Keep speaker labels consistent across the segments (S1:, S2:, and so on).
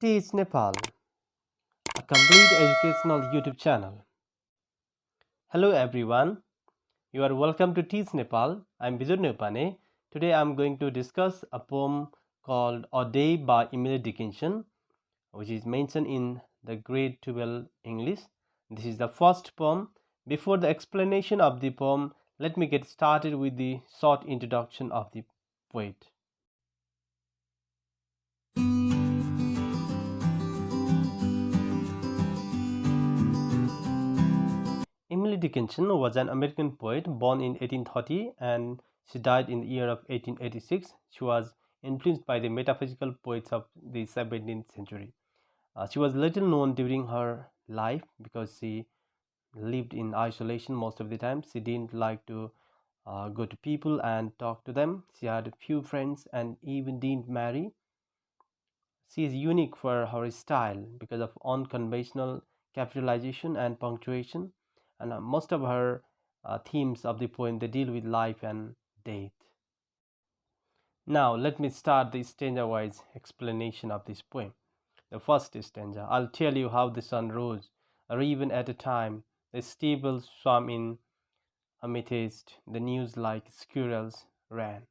S1: Teach Nepal, a complete educational YouTube channel. Hello everyone, you are welcome to Teach Nepal. I'm Bijur Nepane. Today I'm going to discuss a poem called A Day by Emily Dickinson, which is mentioned in the grade 12 English. This is the first poem. Before the explanation of the poem, let me get started with the short introduction of the poet. Emily Dickinson was an American poet born in 1830 and she died in the year of 1886. She was influenced by the metaphysical poets of the 17th century. She was little known during her life because she lived in isolation most of the time. She didn't like to go to people and talk to them. She had a few friends and even didn't marry. She is unique for her style because of unconventional capitalization and punctuation, and most of her themes of the poem they deal with life and death. Now let me start the stanza-wise explanation of this poem. The first stanza: I'll tell you how the sun rose, or even at a time the steeples swam in amethyst, the news like squirrels ran.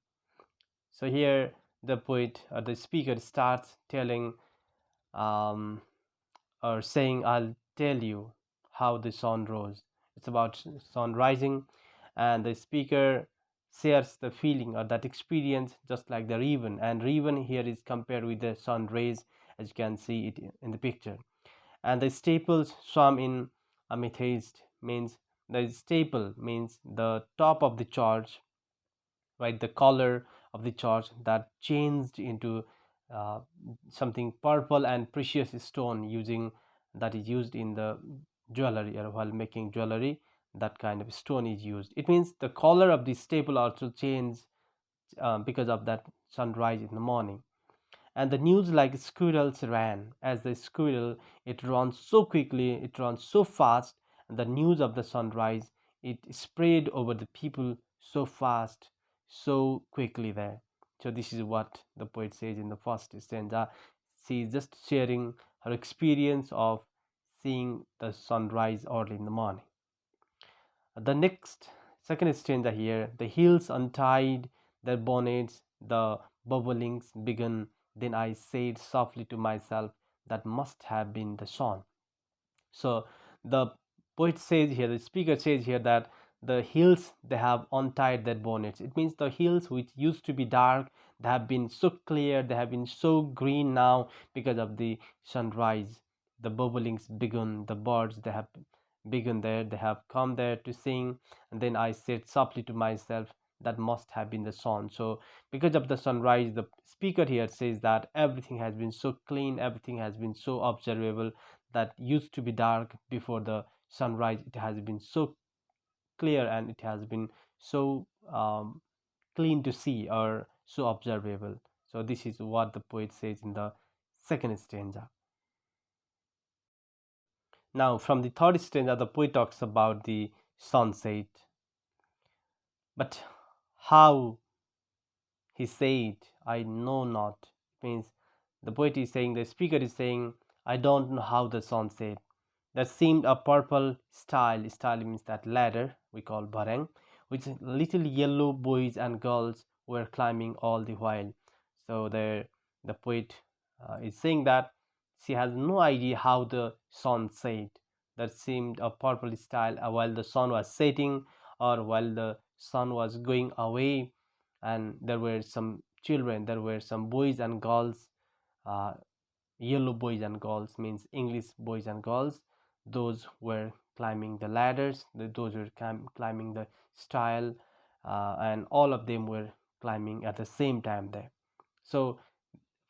S1: So here the poet or the speaker starts telling um, or saying, I'll tell you how the sun rose. It's about sun rising, and the speaker shares the feeling or that experience just like the raven. And raven here is compared with the sun rays, as you can see it in the picture. And the staples swam in amethyst means the staple means the top of the charge, right? The color of the charge that changed into uh, something purple and precious stone using that is used in the jewelry or while making jewelry. That kind of stone is used. It means the color of the staple also changes because of that sunrise in the morning. And the news like squirrels ran. As the squirrel, it runs so quickly, it runs so fast, and the news of the sunrise, it spread over the people so fast, so quickly there. So this is what the poet says in the first stanza. She is just sharing her experience of seeing the sunrise early in the morning. The next second stanza here: the hills untied their bonnets, the bubblings began. Then I said softly to myself, that must have been the sun. So the poet says here, the speaker says here that the hills they have untied their bonnets. It means the hills which used to be dark, they have been so clear, they have been so green now because of the sunrise. The bubblings begun, the birds they have begun there, they have come there to sing. And then I said softly to myself, that must have been the sun. So because of the sunrise, the speaker here says that everything has been so clean, everything has been so observable, that used to be dark before the sunrise, it has been so clear and it has been so clean to see or so observable. So this is what the poet says in the second stanza. Now from the third stanza, the poet talks about the sunset. But how he said, I know not. It means the poet is saying, the speaker is saying, I don't know how the sun set. There seemed a purple stile. Stile means that ladder we call barang, which little yellow boys and girls were climbing all the while. So there, the poet is saying that she has no idea how the sun set. There seemed a purple style while the sun was setting or while the sun was going away, and there were some children, there were some boys and girls. uh, Yellow boys and girls means English boys and girls. Those were climbing the ladders, those were climbing the stile, and all of them were climbing at the same time there. So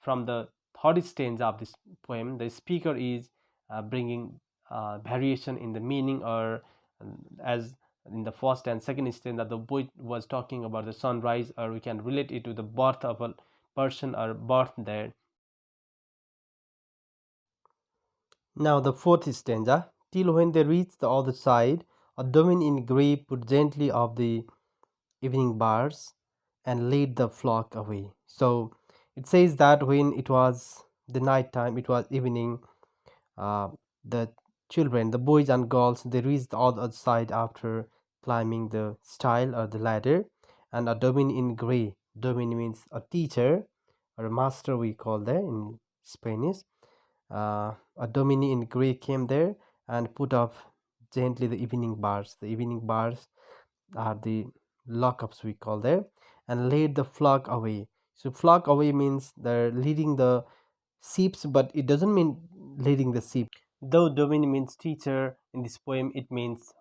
S1: from the third stanza of this poem, the speaker is bringing variation in the meaning, or as in the first and second stanza the poet was talking about the sunrise, or we can relate it to the birth of a person or birth there. Now the fourth stanza: till when they reached the other side, a domain in grey put gently of the evening bars and led the flock away. So it says that when it was the night time. It was evening. uh, the children, the boys and girls, they reached the other side after climbing the stile or the ladder, and a domine in gray. Domine means a teacher or a master, we call there in Spanish. A domine in gray came there and put up gently the evening bars. The evening bars are the lockups, we call there, and led the flock away. So flock away means they're leading the sheep, but it doesn't mean leading the sheep. Though domini means teacher, in this poem it means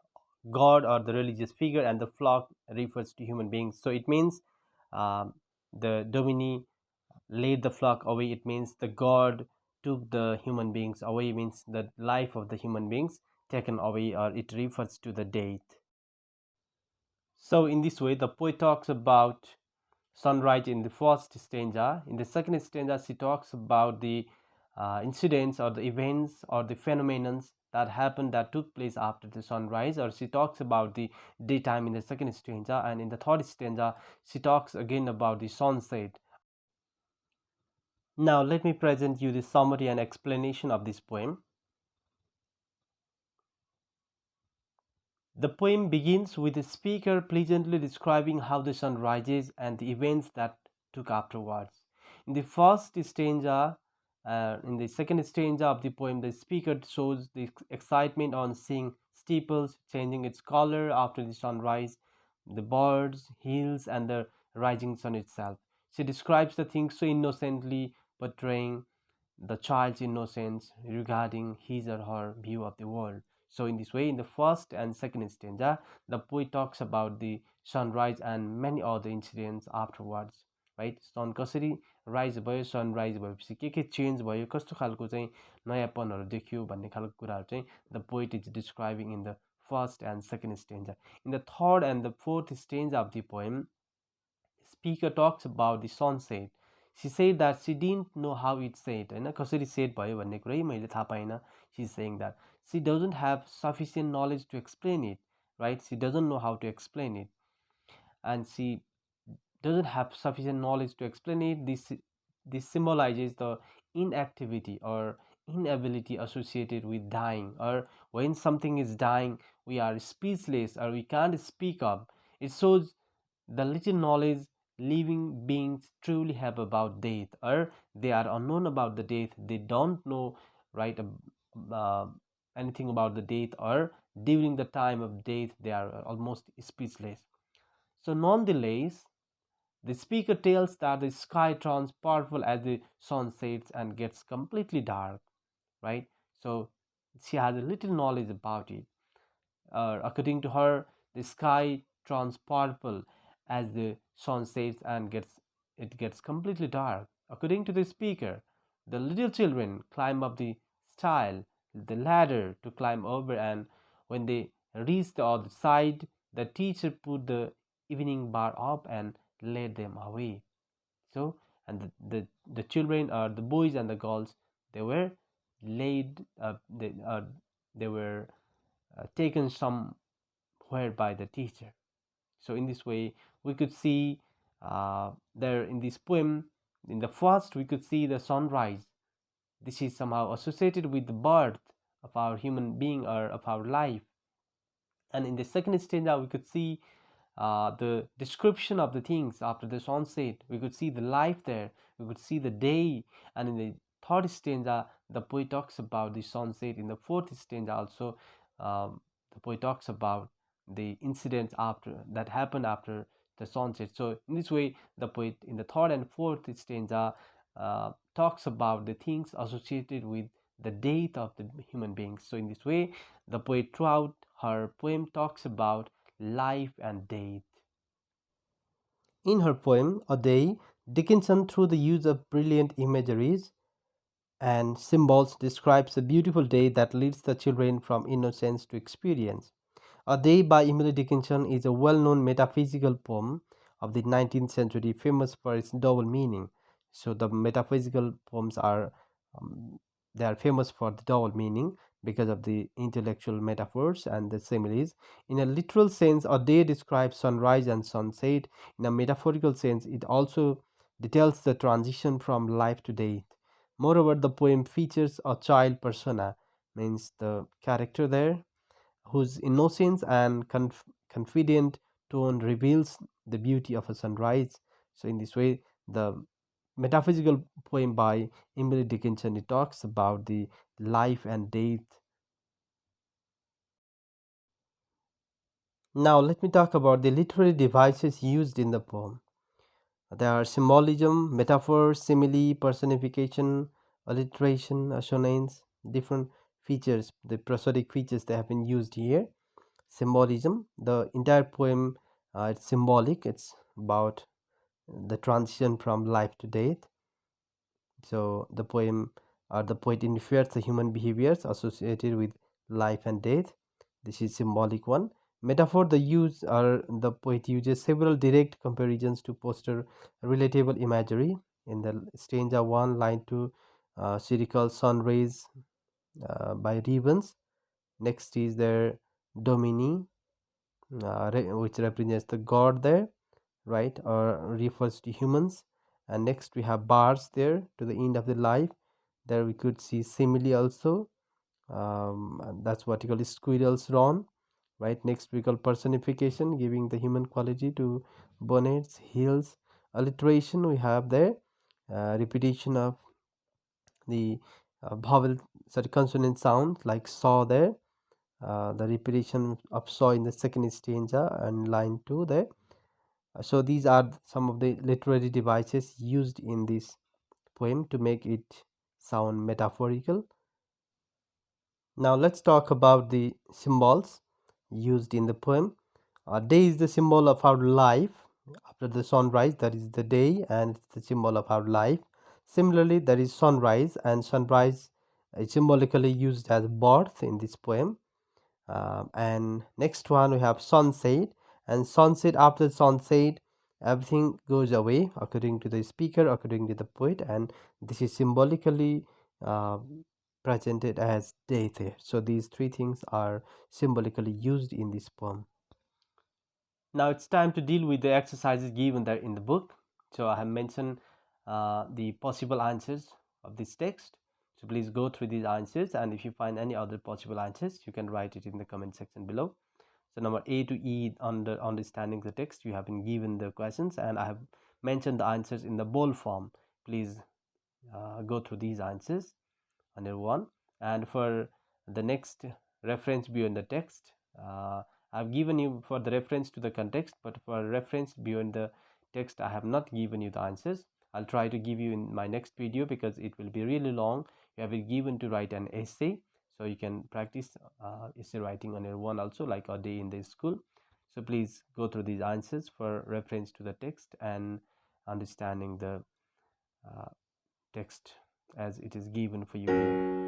S1: God or the religious figure, and the flock refers to human beings. So it means um, the domini led the flock away. It means the God took the human beings away, means the life of the human beings taken away, or it refers to the death. So in this way, the poet talks about sunrise in the first stanza. In the second stanza, she talks about the incidents or the events or the phenomena that happened, that took place after the sunrise, or she talks about the daytime in the second stanza. And in the third stanza, she talks again about the sunset. Now let me present you the summary and explanation of this poem. The poem begins with the speaker pleasantly describing how the sun rises and the events that took afterwards. In the first stanza, in the second stanza of the poem, the speaker shows the excitement on seeing steeples changing its color after the sunrise, the birds, hills, and the rising sun itself. She describes the things so innocently, portraying the child's innocence regarding his or her view of the world. So in this way, in the first and second stanza, the poet talks about the sunrise and many other incidents afterwards, right? सन कसरी rise भयो, sunrise भएपछि के change भयो, कस्तो खालको चाहिँ नयाँपनहरू देखियो भन्ने खालको कुराहरू चाहिँ the poet is describing in the first and second stanza. In the third and the fourth stanza of the poem, speaker talks about the sunset. She said that she didn't know how it set, होइन, कसरी set भयो भन्ने कुरै मैले थाहा पाइनँ. She is saying that she doesn't have sufficient knowledge to explain it, right? She doesn't know how to explain it, and she doesn't have sufficient knowledge to explain it. This symbolizes the inactivity or inability associated with dying, or when something is dying, we are speechless or we can't speak up. It shows the little knowledge living beings truly have about death, or they are unknown about the death. They don't know, right, uh, anything about the death, or during the time of death they are almost speechless. So nonetheless, the speaker tells that the sky turns purple as the sun sets and gets completely dark, right? So she has a little knowledge about it. According to her, the sky turns purple as the sun sets and gets completely dark. According to the speaker, the little children climb up the stile, the ladder to climb over, and when they reach the other side, the teacher put the evening bar up and led them away. So, and the children, or the boys and the girls, they were laid, they were taken somewhere by the teacher. So in this way, we could see there in this poem, in the first, we could see the sunrise. This is somehow associated with the birth of our human being or of our life. And in the second stanza, we could see the description of the things after the sunset. We could see the life there. We could see the day. And in the third stanza, the poet talks about the sunset. In the fourth stanza, also, the poet talks about the incidents after that happened after the sunset. So in this way, the poet in the third and fourth stanza talks about the things associated with the death of the human beings. So in this way, the poet throughout her poem talks about life and death. In her poem, A Day, Dickinson, through the use of brilliant imageries and symbols, describes a beautiful day that leads the children from innocence to experience. A Day by Emily Dickinson is a well known metaphysical poem of the 19th century, famous for its double meaning. So, the metaphysical poems are they are famous for the double meaning because of the intellectual metaphors and the similes. In a literal sense, a day describes sunrise and sunset. In a metaphorical sense, it also details the transition from life to death. Moreover, the poem features a child persona, means the character there, whose innocence and confident tone reveals the beauty of a sunrise. So, in this way, the metaphysical poem by Emily Dickinson, it talks about the life and death. Now, let me talk about the literary devices used in the poem. There are symbolism, metaphor, simile, personification, alliteration, assonance, different features, the prosodic features that have been used here. Symbolism, the entire poem, it's symbolic. It's about the transition from life to death. So the poem or the poet infers the human behaviors associated with life and death. This is symbolic one. Metaphor, the use or the poet uses several direct comparisons to foster relatable imagery. In the stanza 1, line 2, she recalls sun rays by ribbons. Next is their domini, which represents the god there, right, or refers to humans. And next we have bars there to the end of the life. There we could see simile also, and that's what you call squirrels run, right. Next we call personification, giving the human quality to bonnets, hills. Alliteration, we have there repetition of the vowel, sorry, consonant sound like saw there, the repetition of saw in the second stanza and line 2 there. So these are some of the literary devices used in this poem to make it sound metaphorical. Now let's talk about the symbols used in the poem. Day is the symbol of our life. After the sunrise, that is the day, and it's the symbol of our life. Similarly, there is sunrise, and sunrise is symbolically used as birth in this poem. And next one we have sunset, and sunset, after sunset everything goes away according to the speaker, according to the poet, and this is symbolically uh, presented as death here. So these three things are symbolically used in this poem. Now it's time to deal with the exercises given there in the book. So I have mentioned the possible answers of this text. So please go through these answers, and if you find any other possible answers, you can write it in the comment section below. So number A to E, under understanding the text, you have been given the questions, and I have mentioned the answers in the bold form. Please go through these answers under one. And for the next reference beyond the text, I've given you for the reference to the context, but for reference beyond the text, I have not given you the answers. I'll try to give you in my next video because it will be really long. You have been given to write an essay, so you can practice essay writing on your one also, like a day in the school. So please go through these answers for reference to the text and understanding the uh, text as it is given for you here.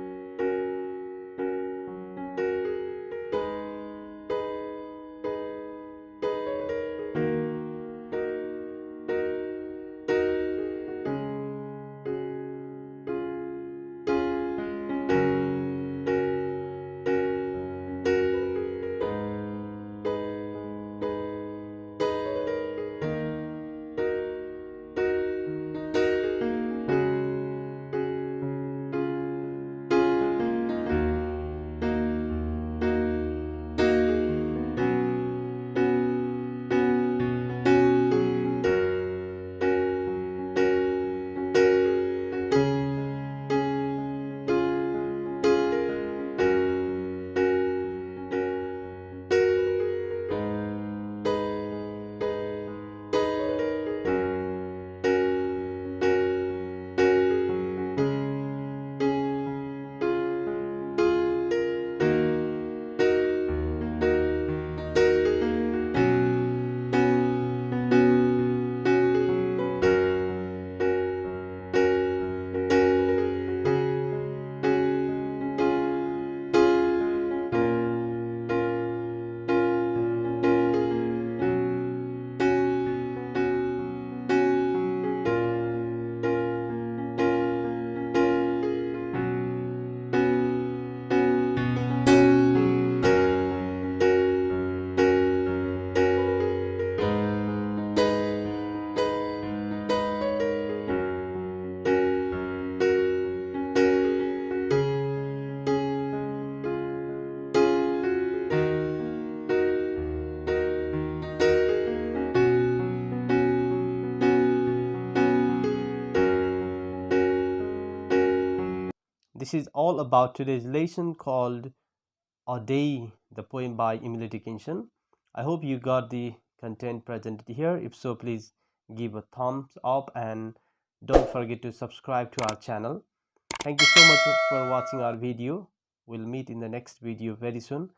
S1: this is all about today's lesson called A Day, the poem by Emily Dickinson. I hope you got the content presented here. If so, please give a thumbs up and don't forget to subscribe to our channel. Thank you so much for watching our video. We'll meet in the next video very soon.